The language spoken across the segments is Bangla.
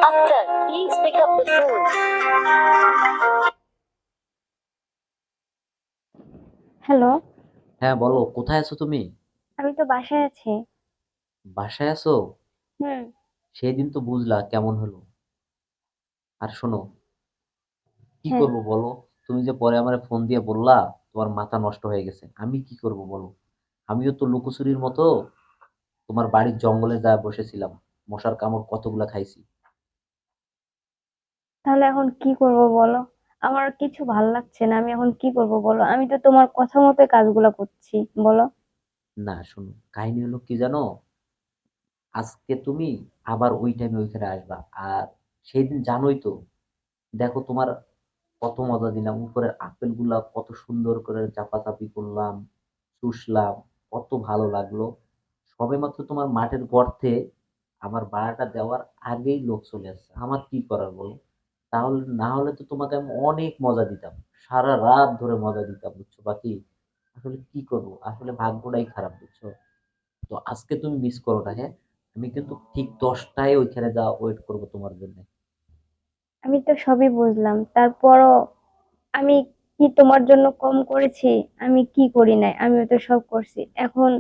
After, please pick up the phone. Hello, হ্যাঁ বলো, কোথায় আছো তুমি? আমি তো বাসায় আছি। বাসায় আছো? হুম। সেই দিন তো বুঝলা কেমন হলো। আর শোনো, কি হ্যাঁ, করব বলো? তুমি যে পরে আমারে ফোন দিয়ে বললা তোমার মাথা নষ্ট হয়ে গেছে, আমি কি করব বলো? আমিও তো লুকোচুরির মতো তোমার বাড়ির জঙ্গলে যা বসেছিলাম, মশার কামড় কতগুলা খাইছি। তাহলে এখন কি করব বলো? আমার কিছু ভাল লাগছে না। আমি এখন কি করব বলো? আমি তো তোমার কথা মতোই কাজগুলো করছি। বলো। না শোনো, কাহিনী হলো কি জানো, আজকে তুমি আবার ওই টাইমে ওইখানে আসবা। আর সেই দিন জানোই তো, দেখো তোমার কত মজা দিলাম, উপরের আপেল গুলা কত সুন্দর করে চাপাচাপি করলাম, চুষলাম, কত ভালো লাগলো। সবেমাত্র তোমার মাঠের গর্তে আমার বাড়াটা দেওয়ার আগেই লোক চলে আসছে, আমার কি করার বলো? তাহলে না হলে তো তোমাকে আমি অনেক মজা দিতাম, সারা রাত ধরে মজা দিতাম, বুঝছো বাকি? আসলে কি করবো, আসলে ভাগ্যটাই খারাপ, বুঝছো? তো আজকে তুমি মিস করো না, হ্যাঁ? আমি কিন্তু ঠিক 10টায় ওইখানে যা ওয়েট করবো তোমার জন্য। আমি তো সবই বুঝলাম। তারপরও আমি কি তোমার জন্য কম করেছি? আমি কি করি নাই? আমিও তো সব করছি। এখন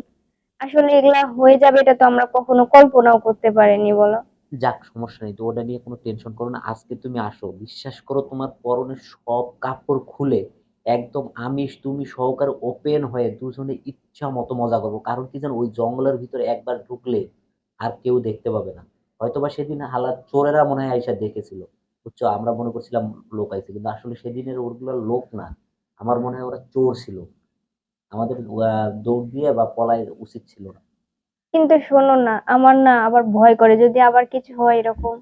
আসলে এগুলা হয়ে যাবে এটা তো আমরা কখনো কল্পনাও করতে পারিনি, বলো। যাক, সমস্যা নেই তো, ওটা নিয়ে কোনো টেনশন করো না। আজকে তুমি আসো, বিশ্বাস করো, তোমার পরনের সব কাপড় খুলে একদম আমি তুমি সহকারে ওপেন হয়ে দুজনে ইচ্ছা মতো মজা করবো। কারণ কি জানো, ওই জঙ্গলের ভিতরে একবার ঢুকলে আর কেউ দেখতে পাবে না। হয়তোবা সেদিন হালাত চোরেরা মনে হয় আইসা দেখেছিল, বুঝছো? আমরা মনে করছিলাম লোক আইছে, কিন্তু আসলে সেদিনের ওগুলো লোক না, আমার মনে হয় ওরা চোর ছিল। আমাদের দৌড় দিয়ে বা পলাই উচিত ছিল না। কিন্তু শোনো না, আমার না আবার ভয় করে যদি আবার কিছু হয় এরকম।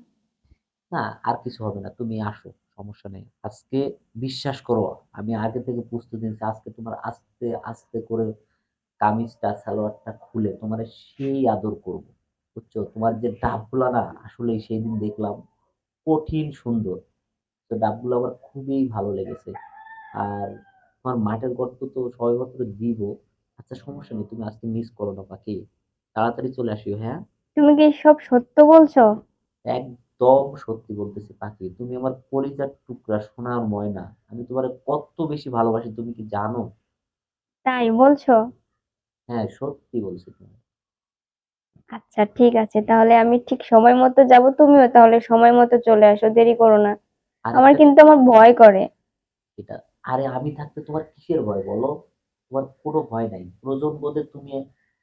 না, আর কিছু হবে না, তুমি আসো, সমস্যা নেই। আজকে বিশ্বাস করো, আমি আগে থেকে প্রস্তুতি নিচ্ছি। আজকে তোমার আস্তে আস্তে করে কামিজটা সালোয়ারটা খুলে তোমার সেই আদর করব, বুঝছো? তোমার যে ডাবগুলা না, আসলে সেই দিন দেখলাম কঠিন সুন্দর। তো ডাবগুলো আমার খুবই ভালো লেগেছে। আর তোমার মাঠের গর্ত তো সবেমাত্র দিব। আচ্ছা সমস্যা নেই, তুমি আজকে মিস করো না পাখি, তাড়াতাড়ি চলে আসিও, হ্যাঁ? তুমি কি সব সত্য বলছো? একদম সত্যি বলতেছি পাখি, তুমি আমার কলিজার টুকরা, সোনার ময়না। আমি তোমার কত বেশি ভালোবাসি, তুমি কি জানো? তাই বলছো? হ্যাঁ, সত্যি বলছি তুমি। আচ্ছা ঠিক আছে, তাহলে আমি ঠিক সময় মতো যাব, তুমিও তাহলে সময় মতো চলে আসো, দেরি করো না। আর আমার একটা কিন্তু আমার ভয় করে। এটা, আরে আমি থাকতে তোমার কিসের ভয় বলো? তোমার কোনো ভয় নাই, প্রয়োজন বোধে তুমি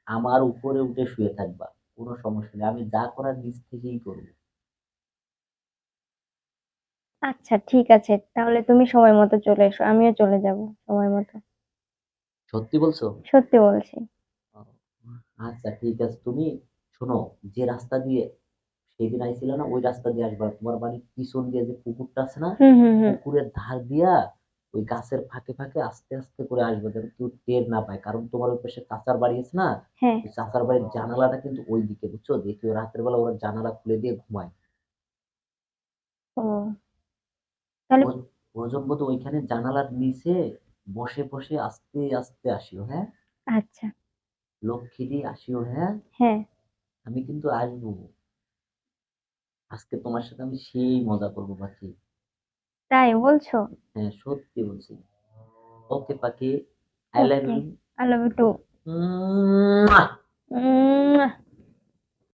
আমার উপরে উঠে শুয়ে থাকবা, কোনো সমস্যা নেই, আমি যা করার নিজ থেকেই করবো। আচ্ছা ঠিক আছে, তাহলে তুমি সময় মতো চলে এসো, আমিও চলে যাব সময় মতো। সত্যি বলছো? সত্যি বলছি। ও, আচ্ছা ঠিক আছে, তুমি শোনো, যে রাস্তা দিয়ে সেদিন আইছিল না, ওই রাস্তা দিয়ে আসবা। তোমার বাড়ির পিছন দিয়ে যে পুকুরটা আছে না, হুম হুম হুম। পুকুরের ধার দিয়া ওই গাছের ফাঁকে ফাঁকে আস্তে আস্তে করে আসবে, যেন কেউ টের না পায়। কারণ তোমার ওই পাশে চাচার বাড়ি আছে না, হ্যাঁ। ওই চাচার বাড়ির জানালাটা কিন্তু ওই দিকে, বুঝছো? দেখিও রাতের বেলা ওরা জানালা খুলে দিয়ে ঘুমায়। ও, তাহলে। ওই প্রয়োজন বোধ ওইখানে জানালার নিচে বসে বসে আস্তে আস্তে আসিও, হ্যাঁ? আচ্ছা। লক্ষ্মী আসিও, হ্যাঁ? হ্যাঁ। আমি কিন্তু আসবো, আজকে তোমার সাথে আমি সেই মজা করবো পাখি। তাই বলছো? হ্যাঁ, সত্যি বলছি। ওকে পাখি, আই লাভ ওকে। You. I love you two.